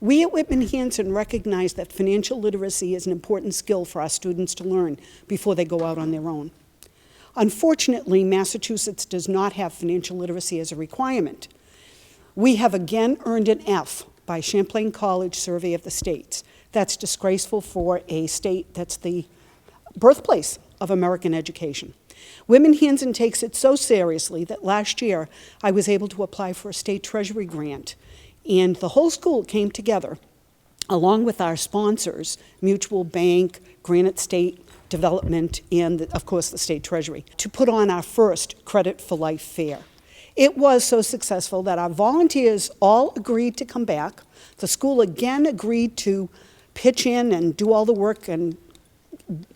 We at Whitman Hanson recognize that financial literacy is an important skill for our students to learn before they go out on their own. Unfortunately, Massachusetts does not have financial literacy as a requirement. We have again earned an F by Champlain College Survey of the States. That's disgraceful for a state that's the birthplace of American education. Whitman Hanson takes it so seriously that last year I was able to apply for a state treasury grant, and the whole school came together along with our sponsors, Mutual Bank, Granite State Development, and of course the state treasury, to put on our first Credit for Life fair. It was so successful that our volunteers all agreed to come back. The school again agreed to pitch in and do all the work and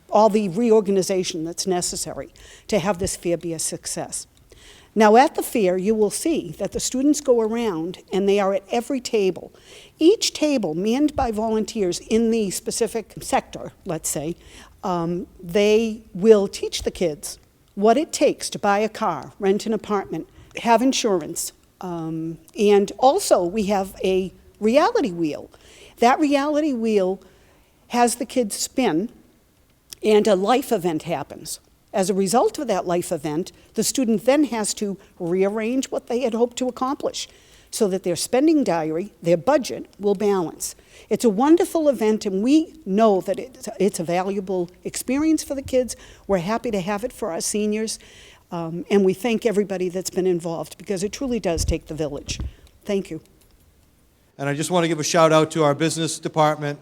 all the reorganization that's necessary to have this fair be a success. Now at the fair, you will see that the students go around and they are at every table. Each table manned by volunteers in the specific sector, let's say, they will teach the kids what it takes to buy a car, rent an apartment, have insurance, and also we have a reality wheel. That reality wheel has the kids spin and a life event happens. As a result of that life event, the student then has to rearrange what they had hoped to accomplish so that their spending diary, their budget, will balance. It's a wonderful event, and we know that it's a valuable experience for the kids. We're happy to have it for our seniors, and we thank everybody that's been involved because it truly does take the village. Thank you. And I just want to give a shout out to our business department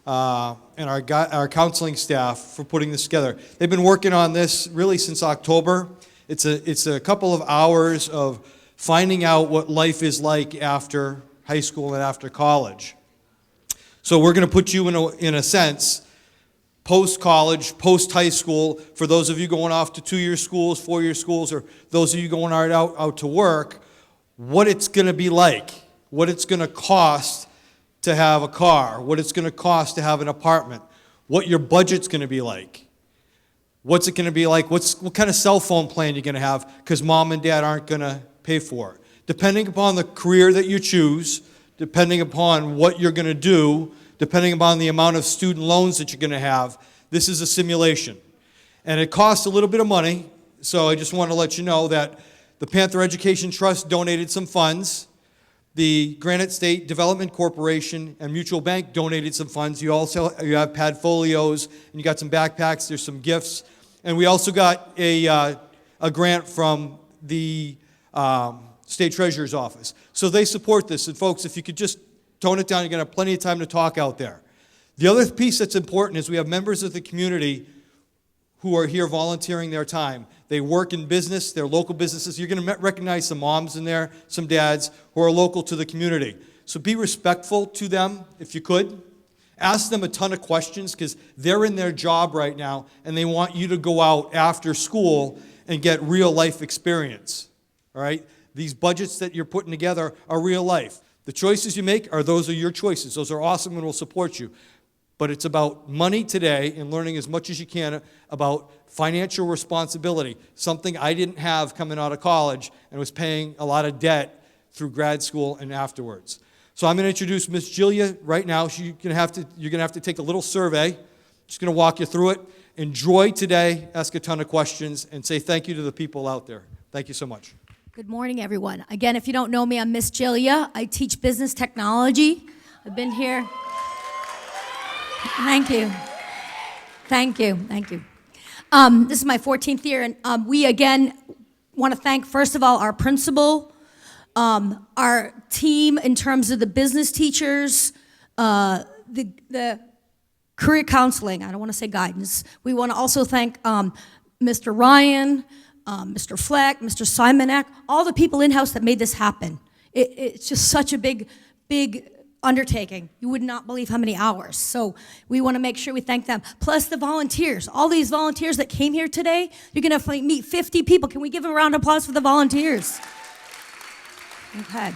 and our counseling staff for putting this together. They've been working on this really since October. It's a couple of hours of finding out what life is like after high school and after college. So we're going to put you in a sense, post-college, post-high school, for those of you going off to 2-year schools, 4-year schools, or those of you going out to work, what it's going to be like, what it's going to cost to have a car, what it's going to cost to have an apartment, what your budget's going to be like. What's it going to be like? What kind of cell phone plan you're going to have because mom and dad aren't going to pay for it. Depending upon the career that you choose, depending upon what you're going to do, depending upon the amount of student loans that you're going to have, this is a simulation. And it costs a little bit of money, so I just want to let you know that the Panther Education Trust donated some funds. The Granite State Development Corporation and Mutual Bank donated some funds. You have padfolios, and you got some backpacks. There's some gifts. And we also got a grant from the State Treasurer's Office. So they support this. And folks, if you could just tone it down, you're going to have plenty of time to talk out there. The other piece that's important is we have members of the community who are here volunteering their time. They work in business, they're local businesses. You're going to recognize some moms in there, some dads who are local to the community. So be respectful to them if you could. Ask them a ton of questions because they're in their job right now and they want you to go out after school and get real life experience. All right? These budgets that you're putting together are real life. The choices you make those are your choices. Those are awesome and will support you. But it's about money today and learning as much as you can about financial responsibility, something I didn't have coming out of college and was paying a lot of debt through grad school and afterwards. So I'm going to introduce Miss Julia right now. You're going to have to take a little survey. Just going to walk you through it. Enjoy today, ask a ton of questions, and say thank you to the people out there. Thank you so much. Good morning, everyone. Again, if you don't know me, I'm Miss Julia. I teach business technology. I've been here. Thank you. Thank you. Thank you. This is my 14th year, and we, again, want to thank, first of all, our principal, our team in terms of the business teachers, the career counseling. I don't want to say guidance. We want to also thank Mr. Ryan, Mr. Fleck, Mr. Simonek, all the people in-house that made this happen. It's just such a big undertaking. You would not believe how many hours. So we want to make sure we thank them. Plus the volunteers, all these volunteers that came here today. You're going to meet 50 people. Can we give a round of applause for the volunteers? Okay.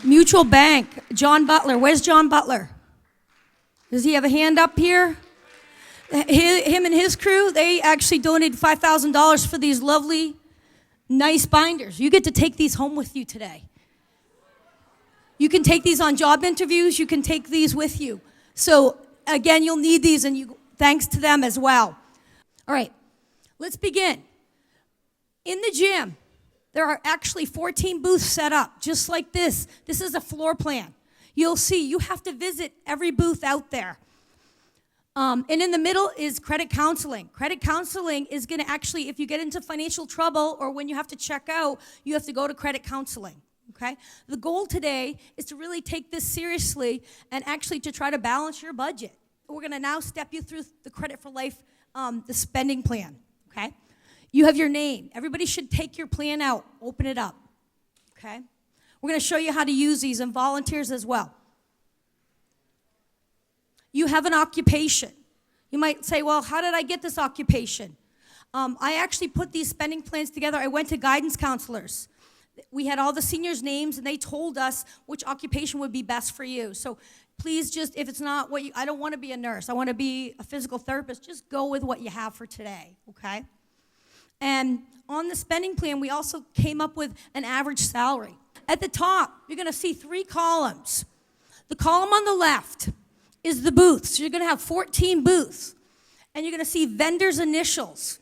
Mutual Bank, John Butler. Where's John Butler? Does he have a hand up here? Him and his crew, they actually donated $5,000 for these lovely, nice binders. You get to take these home with you today. You can take these on job interviews. You can take these with you. So again, you'll need these, and thanks to them as well. All right, let's begin. In the gym, there are actually 14 booths set up, just like this. This is a floor plan. You'll see you have to visit every booth out there. And in the middle is credit counseling. Credit counseling is going to actually, if you get into financial trouble or when you have to check out, you have to go to credit counseling. Okay? The goal today is to really take this seriously and actually to try to balance your budget. We're going to now step you through the Credit for Life, the spending plan. Okay? You have your name. Everybody should take your plan out, open it up. Okay? We're going to show you how to use these, and volunteers as well. You have an occupation. You might say, well, how did I get this occupation? I actually put these spending plans together. I went to guidance counselors. We had all the seniors' names, and they told us which occupation would be best for you. So please just, if it's not what I don't want to be a nurse. I want to be a physical therapist. Just go with what you have for today, okay? And on the spending plan, we also came up with an average salary. At the top, you're going to see 3 columns. The column on the left is the booths. You're going to have 14 booths, and you're going to see vendors' initials.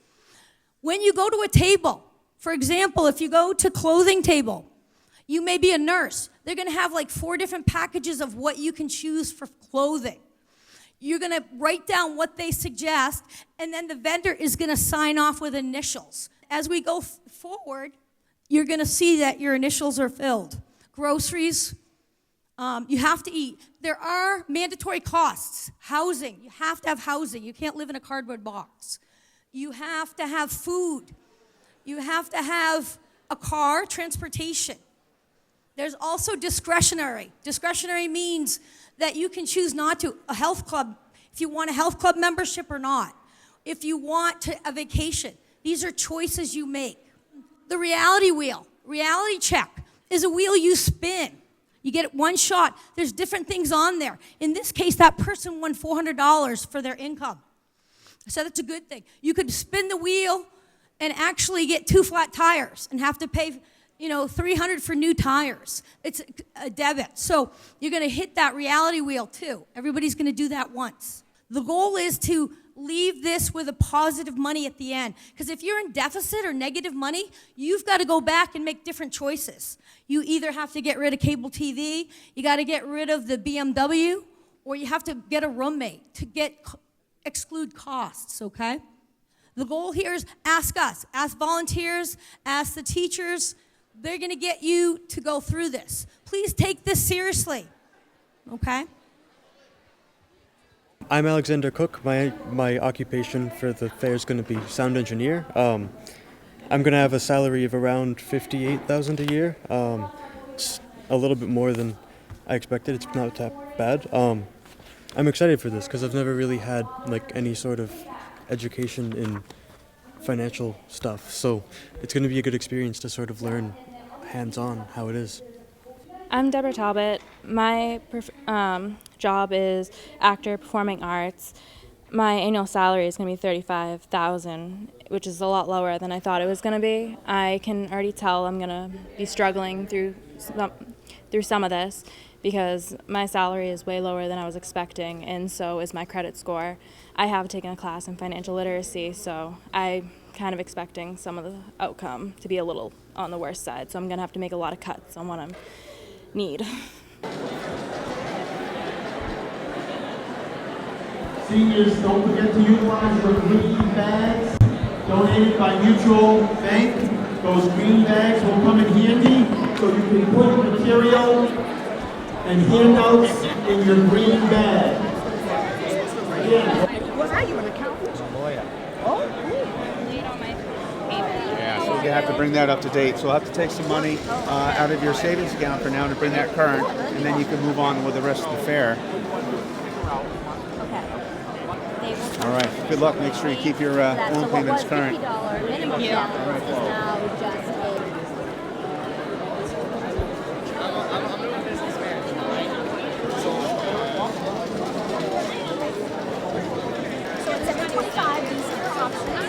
When you go to a table, for example, if you go to clothing table, you may be a nurse. They're going to have like 4 different packages of what you can choose for clothing. You're going to write down what they suggest, and then the vendor is going to sign off with initials. As we go forward, you're going to see that your initials are filled. Groceries, you have to eat. There are mandatory costs. Housing, you have to have housing. You can't live in a cardboard box. You have to have food. You have to have a car, transportation. There's also discretionary. Discretionary means that you can choose not to. A health club, if you want a health club membership or not. If you want a vacation. These are choices you make. The reality wheel, reality check, is a wheel you spin. You get it one shot. There's different things on there. In this case, that person won $400 for their income. So that's a good thing. You could spin the wheel and actually get 2 flat tires and have to pay, $300 for new tires. It's a debit. So you're going to hit that reality wheel too. Everybody's going to do that once. The goal is to leave this with a positive money at the end. Because if you're in deficit or negative money, you've got to go back and make different choices. You either have to get rid of cable TV, you got to get rid of the BMW, or you have to get a roommate to exclude costs, okay? The goal here is ask us, ask volunteers, ask the teachers. They're going to get you to go through this. Please take this seriously, okay? I'm Alexander Cook. My occupation for the fair is going to be sound engineer. I'm going to have a salary of around $58,000 a year. It's a little bit more than I expected. It's not that bad. I'm excited for this because I've never really had any sort of education in financial stuff. So it's going to be a good experience to sort of learn hands-on how it is. I'm Deborah Talbot. My job is actor, performing arts. My annual salary is going to be $35,000, which is a lot lower than I thought it was going to be. I can already tell I'm going to be struggling through some of this because my salary is way lower than I was expecting, and so is my credit score. I have taken a class in financial literacy, so I'm kind of expecting some of the outcome to be a little on the worst side. So I'm going to have to make a lot of cuts on what I'm need. Seniors, don't forget to utilize your green bags donated by Mutual Bank. Those green bags will come in handy so you can put material and handouts in your green bag. Again. Was I you an accountant? Lawyer. Oh, Yeah, so you have to bring that up to date. So we'll have to take some money out of your savings account for now to bring that current, and then you can move on with the rest of the fair. All right. Good luck. Make sure you keep your loan payments current. minimum balance is now just So it's $7.25. These are options.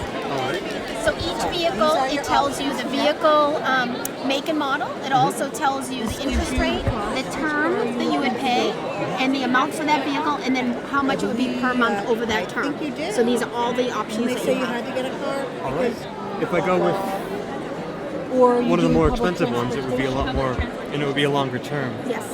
So each vehicle, it tells you the vehicle make and model. It also tells you the interest rate, the term that you would pay, and the amount for that vehicle, and then how much it would be per month over that term. So these are all the options that you have. to get a car? All right. If I go with Or one of the more expensive ones, it would be a lot more, and it would be a longer term. Yes.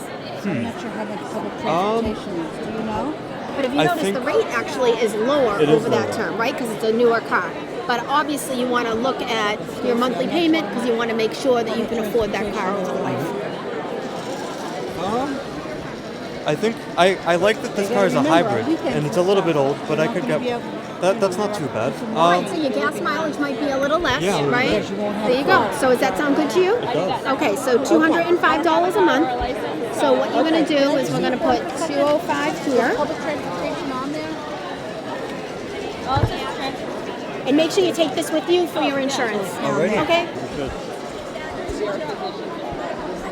I'm not sure how much public transportation is. Do you know? But if you I notice, think the rate actually is lower it is over that lower. term, right? Because it's a newer car. But obviously, you want to look at your monthly payment because you want to make sure that you can afford that car over the life. I think I like that this car is a hybrid, and it's a little bit old, but I could get that's not too bad. All right, so your gas mileage might be a little less, Yeah, a little right? bit. There you go. So does that sound good to you? It does. Okay, so $205 a month. So what you're going to do is we're going to put 205 here. Public transportation on there? And make sure you take this with you for your insurance. Alrighty. Okay?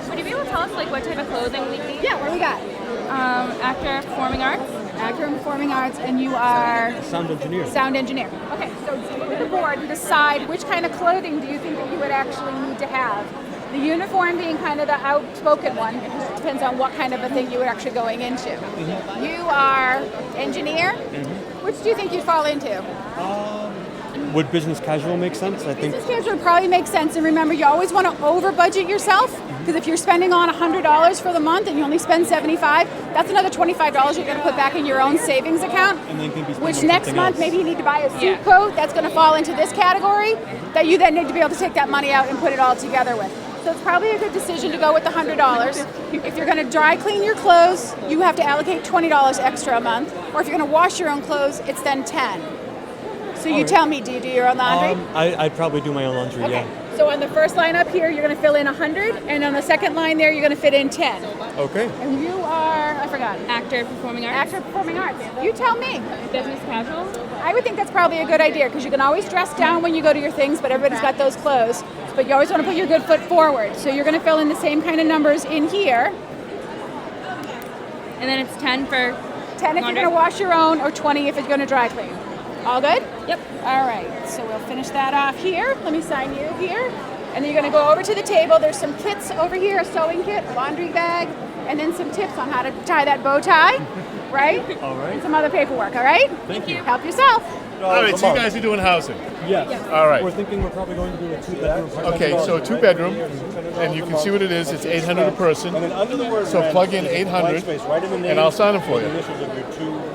Would you be able to tell us like what type of clothing we need? Yeah, what do we got? Actor, performing arts. Actor in performing arts, and you are Sound engineer. sound engineer. Okay, so with the board, you decide which kind of clothing do you think that you would actually need to have. The uniform being kind of the outspoken one, it just depends on what kind of a thing you were actually going into. You are engineer. Which do you think you'd fall into? Would business casual make sense? I think. Business casual would probably make sense, and remember, you always want to over budget yourself, because if you're spending on $100 for the month and you only spend $75, that's another $25 you're going to put back in your own savings account. And then can be spent Which on next something month else. maybe you need to buy a suit coat that's going to fall into this category that you then need to be able to take that money out and put it all together with. So it's probably a good decision to go with the $100. If you're going to dry clean your clothes, you have to allocate $20 extra a month. Or if you're going to wash your own clothes, it's then $10. So you tell me, do you do your own laundry? I'd probably do my own laundry. Okay. Yeah. So on the first line up here, you're going to fill in 100, and on the second line there, you're going to fit in 10. Okay. And you are, I forgot, Actor, performing arts. actor performing arts. You tell me. Business casual. I would think that's probably a good idea because you can always dress down when you go to your things, but everybody's got those clothes. But you always want to put your good foot forward. So you're going to fill in the same kind of numbers in here. And then it's 10 for 10 if you're going to wash your own, or 20 if it's going to dry clean. All good? Yep. All right, so we'll finish that off here. Let me sign you here. And then you're going to go over to the table. There's some kits over here, a sewing kit, a laundry bag, and then some tips on how to tie that bow tie, right? All right. And some other paperwork, all right? Thank you. Help yourself. All right, so you guys are doing housing. Yes. All right. We're thinking we're probably going to do a 2-bedroom. Okay, so a 2-bedroom, and you can see what it is. It's $800 a person. So plug in 800, and I'll sign them for you.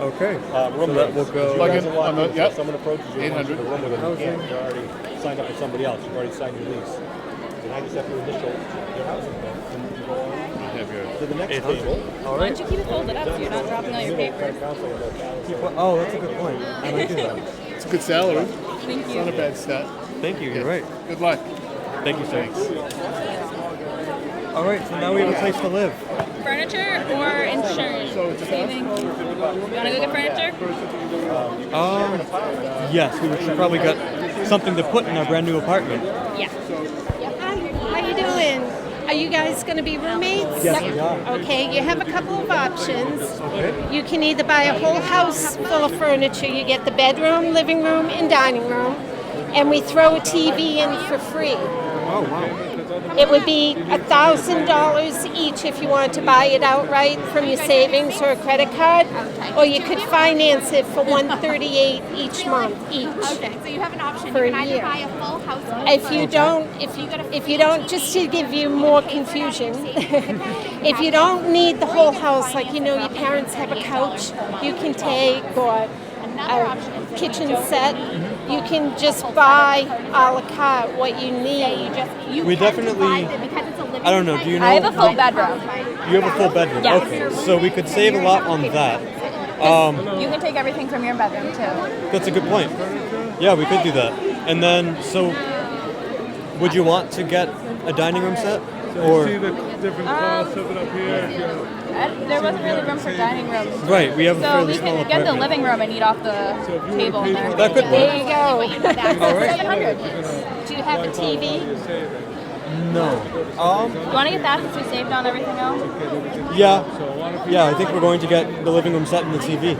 Okay. So that will go. Plug in on the, yep, Someone approaches you 800. in the room with a hand, you're already signed up with somebody else. You've already signed your lease. And I just have to initial your housing plan, and you go on Have your to the next table. All Why right. don't you keep it folded up so you're not dropping all your papers? Oh, that's a good point. I might do that. It's a good salary. Thank It's you. not a bad stat. Thank you. You're right. Good luck. Thank you, sir. All right. So now we have a place to live. Furniture or insurance? Saving. You want to go get furniture? Yes, we should probably get something to put in our brand new apartment. Yeah. How you doing? Are you guys going to be roommates? Yes, we are. Okay, you have a couple of options. Okay. You can either buy a whole house full of furniture. You get the bedroom, living room, and dining room, and we throw a TV in for free. Oh wow. It would be $1,000 each if you wanted to buy it outright from your savings or a credit card, or you could finance it for $138 each month each. Okay, so you have an option. For You a can either year. buy a full house. If you don't, just to give you more confusion, if you don't need the whole house, like your parents have a couch, you can take, or a kitchen set, you can just buy a la carte what you need. We definitely. Because it's a living I don't know. Do you know? I have a full bedroom. You have a full bedroom. Yes. Okay. So we could save a lot on that. You can take everything from your bedroom, too. That's a good point. Yeah, we could do that. And then, so, would you want to get a dining room set? Or different costs of it up here. There wasn't really room for dining rooms. right, we have a So fairly we small can get the apartment. living room and eat off the table in there. That could There work. you go. All right. 700. Do you have a TV? No. You want to get that since we saved on everything else? Yeah. Yeah, I think we're going to get the living room set and the TV.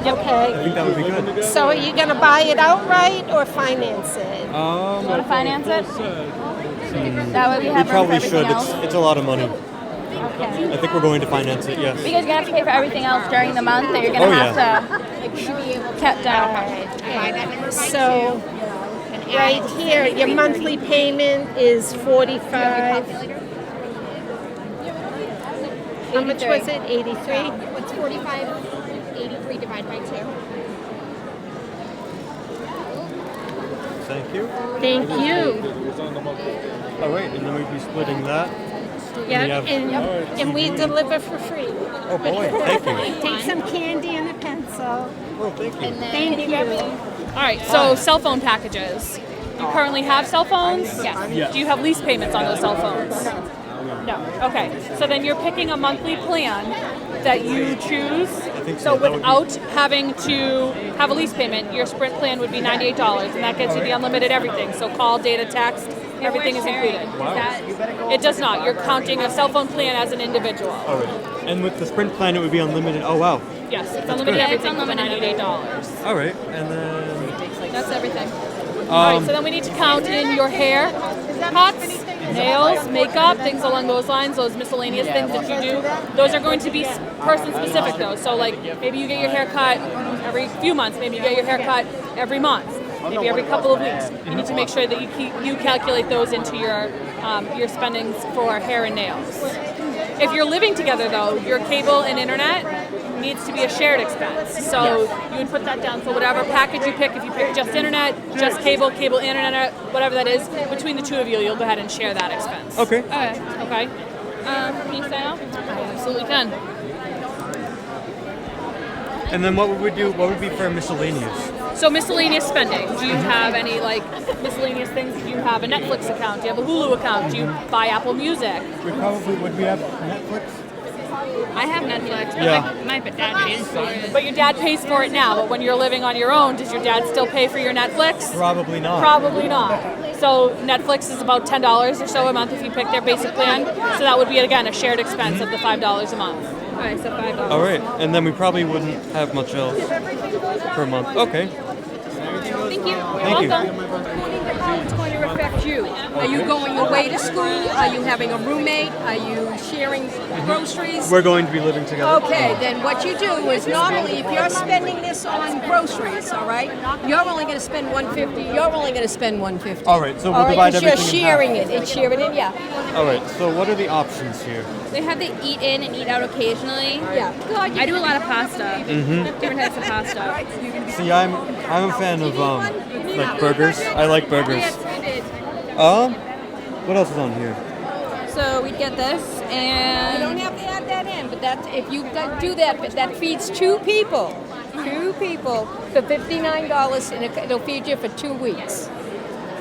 Okay. I think that would be good. So are you going to buy it outright or finance it? You want to finance it? That way we We have room for probably everything should. else. It's a lot of money. Okay. I think we're going to finance it, yes. Because you're gonna have to pay for everything else during the month that you're gonna have to cut down. So right here, your monthly payment is 45. How much was it? 83? What's 4583 divided by 2? Thank you. Thank you. All right, and then we'd be splitting that. Yeah, We have- and we deliver for free. Oh boy, thank you. Take some candy and a pencil. Oh, thank you. Thank you. All right, so cell phone packages. You currently have cell phones? Yes. Do you have lease payments on those cell phones? No. Okay, so then you're picking a monthly plan that you choose. think So so. That would be- without having to have a lease payment, your Sprint plan would be $98, and that gets you the unlimited everything. So call, data, text, everything is included. It does not. You're counting a cell phone plan as an individual. All right. And with the Sprint plan, it would be unlimited. Oh wow. Yes, it's That's unlimited good. everything for $98. All right, and then That's everything. All right, so then we need to count in your hair, cuts, nails, makeup, things along those lines, those miscellaneous things that you do. Those are going to be person specific though. So like maybe you get your hair cut every few months, maybe you get your hair cut every month, maybe every couple of weeks. You need to make sure that you calculate those into your spendings for hair and nails. If you're living together though, your cable and internet needs to be a shared expense. So you would put that down. So whatever package you pick, if you pick just internet, just cable, internet, whatever that is, between the two of you, you'll go ahead and share that expense. Okay. Okay. Can you sign off? I absolutely can. and then what would we do? What would be for miscellaneous? So miscellaneous spending. Do you have any like miscellaneous things? Do you have a Netflix account? Do you have a Hulu account? Do you buy Apple Music? We probably would. We have Netflix. I have Netflix, but Yeah. my dad pays for it. But your dad pays for it now. But when you're living on your own, does your dad still pay for your Netflix? Probably not. Probably not. So Netflix is about $10 or so a month if you pick their basic plan. So that would be again a shared expense of the $5 a month. All right, so $5. All right, and then we probably wouldn't have much else per month. Okay. Thank you. Thank you. How it's going to affect you. Are you going away to school? Are you having a roommate? Are you sharing groceries? We're going to be living together. Okay, then what you do is normally if you're spending this on groceries, all right, you're only going to spend $150. You're only going to spend $150. All right, so we'll All right, divide 'cause you're everything in sharing half. it and sharing it, yeah. All right, so what are the options here? They have the eat in and eat out occasionally. Yeah. I do a lot of pasta. Different types of pasta. See, I'm a fan of like burgers. I like burgers. What else is on here? So we'd get this You don't and have to add that in, but that's if you do that, but that feeds two people. Two people for $59, and it'll feed you for 2 weeks. so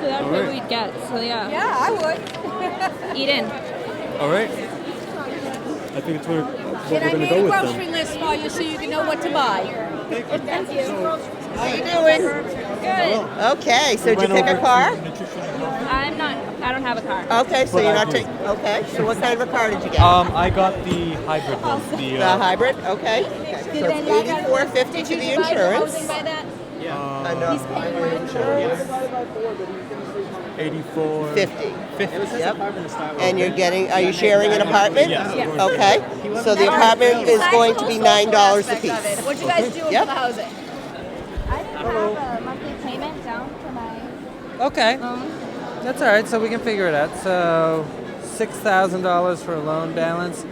that's All what right. we'd get. So yeah, Yeah, I would. eat in. All right. I think it's what Then we're I going to made go a with grocery then. list for you so you can know what to buy. Thank you. How you doing? Good. Okay, so did you Went pick a over car? I don't have a car. Okay, so But you're I not do. taking, okay, so what kind of a car did you get? I got the hybrid one. The hybrid, okay. So it's $84.50 to the insurance. I know, insurance, 84. 50. 50. Yep. And you're getting, are you sharing an apartment? Yes. Okay, so the apartment is going to be $9 a piece. What'd you guys do Yep. for the housing? I didn't have a monthly payment down for my Okay, loan. that's all right. So we can figure it out. So $6,000 for a loan balance.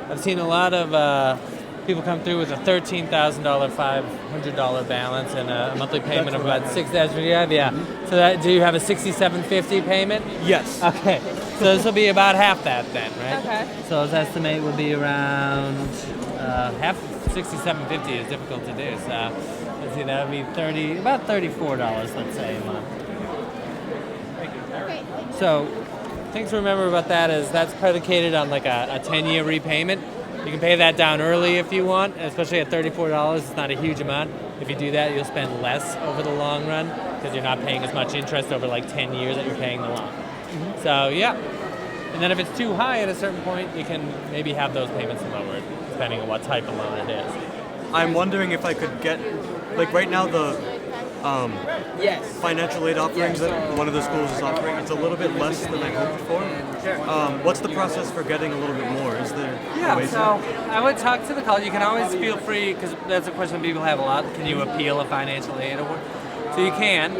I've seen a lot of people come through with a $13,000 $500 balance and a monthly payment of about $6,000. Yeah. So that, do you have a $6,750 payment? Yes. Okay. So this will be about half that then, right? Okay. So his estimate will be around half. $6,750 is difficult to do. So let's see, that would be about $34, let's say, a month. So things to remember about that is that's predicated on like a 10-year repayment. You can pay that down early if you want, especially at $34. It's not a huge amount. If you do that, you'll spend less over the long run because you're not paying as much interest over like 10 years that you're paying the loan. So yeah. And then if it's too high at a certain point, you can maybe have those payments lowered, depending on what type of loan it is. I'm wondering if I could get like right now the financial aid offerings that one of the schools is offering, it's a little bit less than I hoped for. What's the process for getting a little bit more? Is there a way So I would talk to the college. You can always feel free, because that's a question people have a lot. Can you appeal a financial aid award? So you can.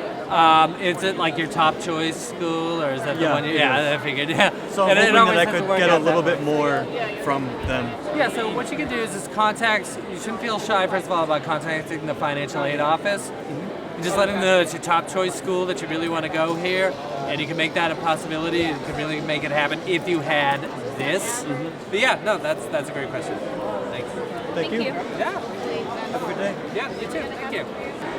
Is it like your top choice school, or is that the one? I figured. Yeah. So I'm hoping that I could get a little bit more from them. Yeah. So what you can do is just contact. You shouldn't feel shy, first of all, about contacting the financial aid office. And just let them know it's your top choice school, that you really want to go here, and you can make that a possibility. You can really make it happen if you had this. But yeah, no, that's a great question. Thanks. Thank you. Yeah. Have a good day. Yeah, you too. Thank you.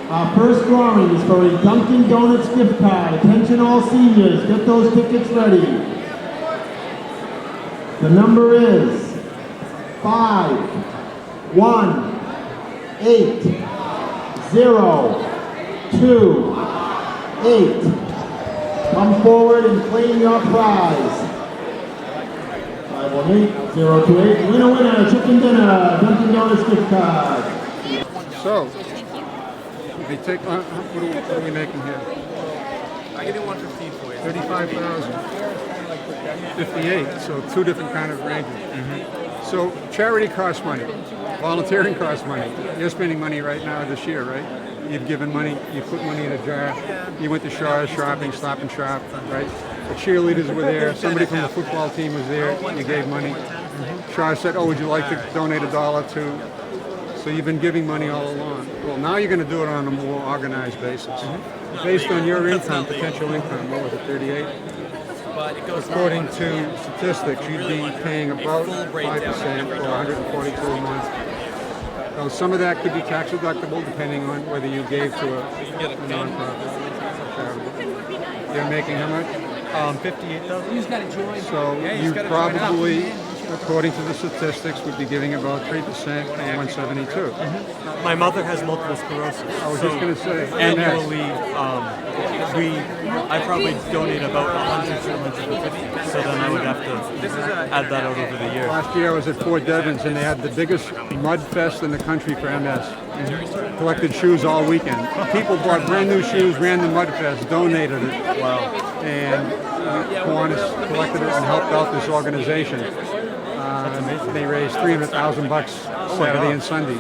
Our first drawing is for a Dunkin' Donuts gift card. Attention all seniors, get those tickets ready. The number is 5180288. Come forward and claim your prize. 518028. Winner, chicken dinner, Dunkin' Donuts gift card. So, they take, what are we making here? I give you 115 for you. 35,000. 58, so two different kind of ranges. So charity costs money. Volunteering costs money. You're spending money right now this year, right? You've given money, you put money in a jar. You went to Shaw's shopping, Stop and Shop, right? The cheerleaders were there. Somebody from the football team was there. You gave money. Shaw said, oh, would you like to donate $1 to? So you've been giving money all along. Well, now you're going to do it on a more organized basis. Based on your income, potential income, what was it, 38? According to statistics, you'd be paying about 5% or $142 a month. So some of that could be tax deductible, depending on whether you gave to a nonprofit. You're making how much? 58,000. So you probably, according to the statistics, would be giving about 3% on 172. My mother has multiple sclerosis. I was just going to say, annually, I probably donate about 100 to 150. So then I would have to add that out over the year. Last year I was at Fort Devens and they had the biggest mud fest in the country for MS. Collected shoes all weekend. People bought brand new shoes, ran the mud fest, donated it. Wow. And Kiwanis collected it and helped out this organization. They raised $300,000 Saturday and Sunday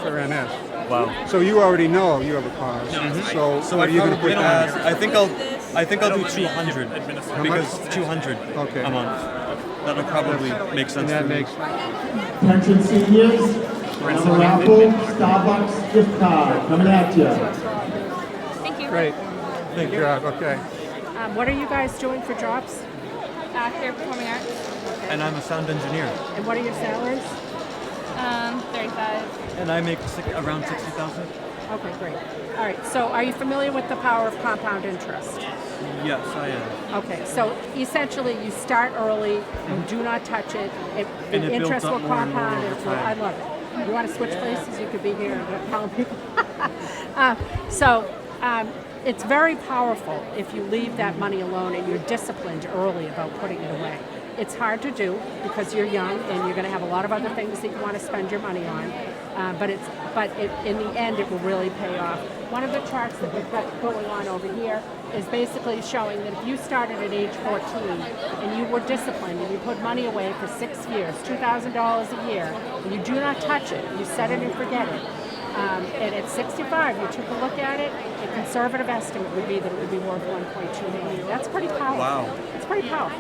for MS. Wow. So you already know you have a cause. So what are you going to put down? I think I'll do 200 because 200 a month. That'll probably make sense. That for me. makes. Attention seniors, another raffle, Starbucks gift card coming at you. Thank you. Great. Good job. Okay. What are you guys doing for jobs? Actor, performing arts. And I'm a sound engineer. And what are your salaries? 35. And I make around 60,000. Okay, great. All right, so are you familiar with the power of compound interest? Yes, I am. Okay, so essentially you start early, you do not touch it, the And it interest builds will up more and more compound, over it will, time. I love it. You want to switch places, you could be here and telling people. It's very powerful if you leave that money alone and you're disciplined early about putting it away. It's hard to do because you're young and you're going to have a lot of other things that you want to spend your money on, but in the end it will really pay off. One of the charts that we've got going on over here is basically showing that if you started at age 14 and you were disciplined and you put money away for 6 years, $2,000 a year, and you do not touch it, you set it and forget it, and at 65 you took a look at it, a conservative estimate would be that it would be worth $1.2 million. That's pretty powerful. Wow. It's pretty powerful.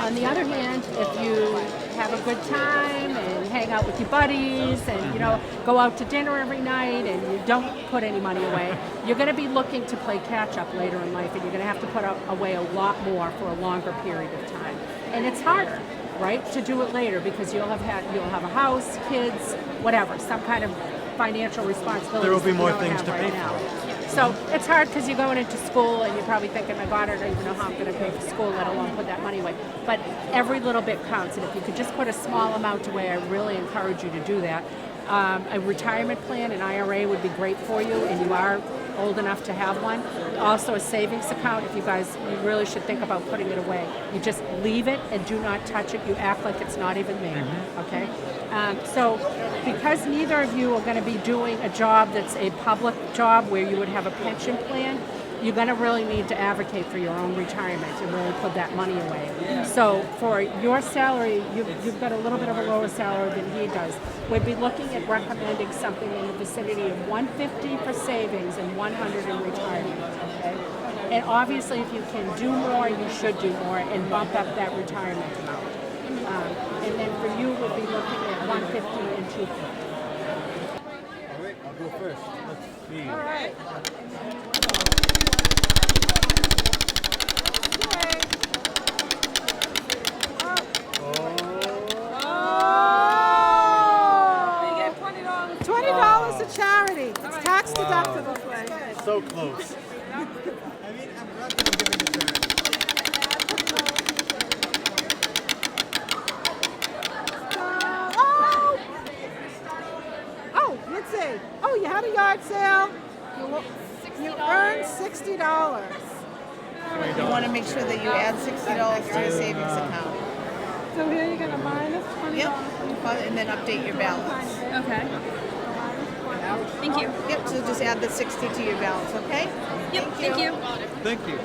On the other hand, if you have a good time and hang out with your buddies and go out to dinner every night and you don't put any money away, you're going to be looking to play catch up later in life, and you're going to have to put away a lot more for a longer period of time. And it's harder, right, to do it later because you'll have a house, kids, whatever, some kind of financial responsibility. There will be more things to pay for. So it's hard because you're going into school and you're probably thinking, my God, I don't even know how I'm going to pay for school, let alone put that money away. But every little bit counts, and if you could just put a small amount away, I really encourage you to do that. A retirement plan, an IRA would be great for you, and you are old enough to have one. Also a savings account, if you really should think about putting it away. You just leave it and do not touch it. You act like it's not even there, okay? So because neither of you are going to be doing a job that's a public job where you would have a pension plan, you're going to really need to advocate for your own retirement and really put that money away. So for your salary, you've got a little bit of a lower salary than he does. We'd be looking at recommending something in the vicinity of $150 for savings and $100 in retirement, okay? And obviously, if you can do more, you should do more and bump up that retirement amount. And then for you, we'd be looking at $150 and $250. All right, I'll go first. Let's see. All right. $20 to charity. It's tax deductible. So close. Oh, let's see. Oh, you had a yard sale. You earned $60. You want to make sure that you add $60 to your savings account. So here you're going to minus $20. Yep, and then update your balance. Okay. Thank you. Yep, so just add the 60 to your balance, okay? Yep, thank you. Thank you.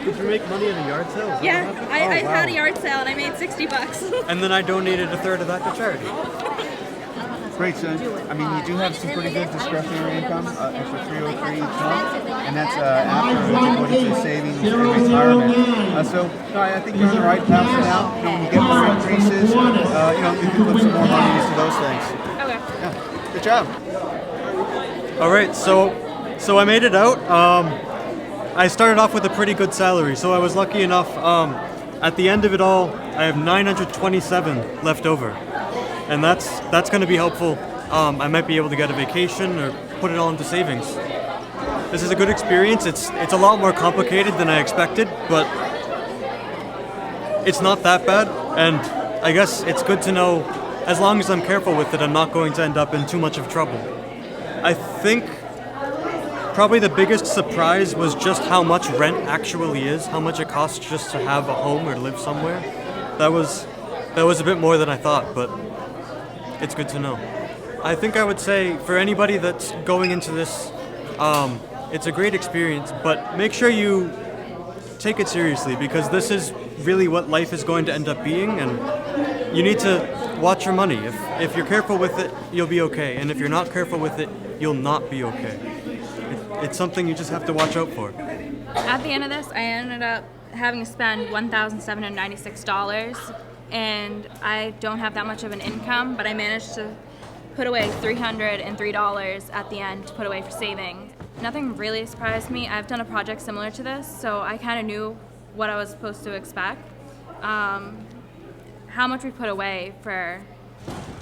Did you make money at a yard sale? Is that Yeah, what happened? I Oh, wow. had a yard sale and I made $60. And then I donated a third of that to charity. Great, so I mean, you do have some pretty good discretionary income, extra $303 each month, and that's after what you put into savings and retirement. So no, I think you're on the right path for now. You know, when you get more increases, you know, you can put some more money into those things. Okay. Yeah, good job. All right, so I made it out. I started off with a pretty good salary, so I was lucky enough. At the end of it all, I have $927 left over, and that's going to be helpful. I might be able to get a vacation or put it all into savings. This is a good experience. It's a lot more complicated than I expected, but it's not that bad. And I guess it's good to know, as long as I'm careful with it, I'm not going to end up in too much of trouble. I think probably the biggest surprise was just how much rent actually is, how much it costs just to have a home or live somewhere. That was a bit more than I thought, but it's good to know. I think I would say for anybody that's going into this, it's a great experience, but make sure you take it seriously, because this is really what life is going to end up being, and you need to watch your money. If you're careful with it, you'll be okay, and if you're not careful with it, you'll not be okay. It's something you just have to watch out for. At the end of this, I ended up having to spend $1,796, and I don't have that much of an income, but I managed to put away $303 at the end to put away for saving. Nothing really surprised me. I've done a project similar to this, so I kind of knew what I was supposed to expect. How much we put away for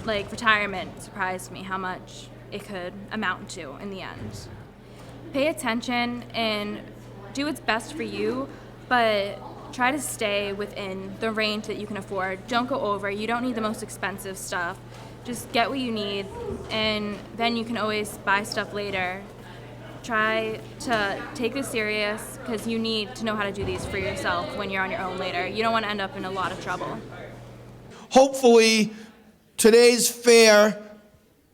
like retirement surprised me, how much it could amount to in the end. Pay attention and do what's best for you, but try to stay within the range that you can afford. Don't go over. You don't need the most expensive stuff. Just get what you need, and then you can always buy stuff later. Try to take this serious, because you need to know how to do these for yourself when you're on your own later. You don't want to end up in a lot of trouble. Hopefully, today's fair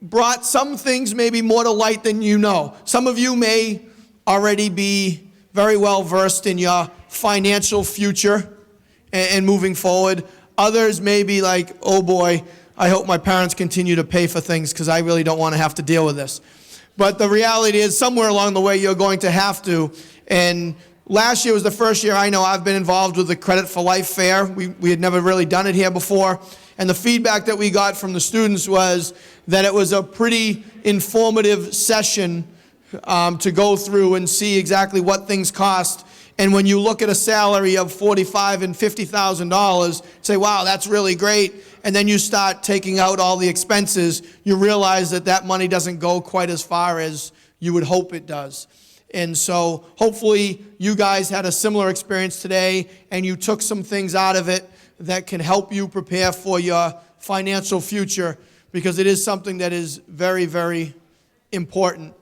brought some things maybe more to light than you know. Some of you may already be very well versed in your financial future and moving forward. Others may be like, oh boy, I hope my parents continue to pay for things because I really don't want to have to deal with this. But the reality is somewhere along the way you're going to have to. And last year was the first year I know I've been involved with the Credit for Life Fair. We had never really done it here before. And the feedback that we got from the students was that it was a pretty informative session to go through and see exactly what things cost. And when you look at a salary of $45,000 and $50,000, say, wow, that's really great. And then you start taking out all the expenses, you realize that that money doesn't go quite as far as you would hope it does. And so hopefully you guys had a similar experience today and you took some things out of it that can help you prepare for your financial future. because it is something that is very, very important.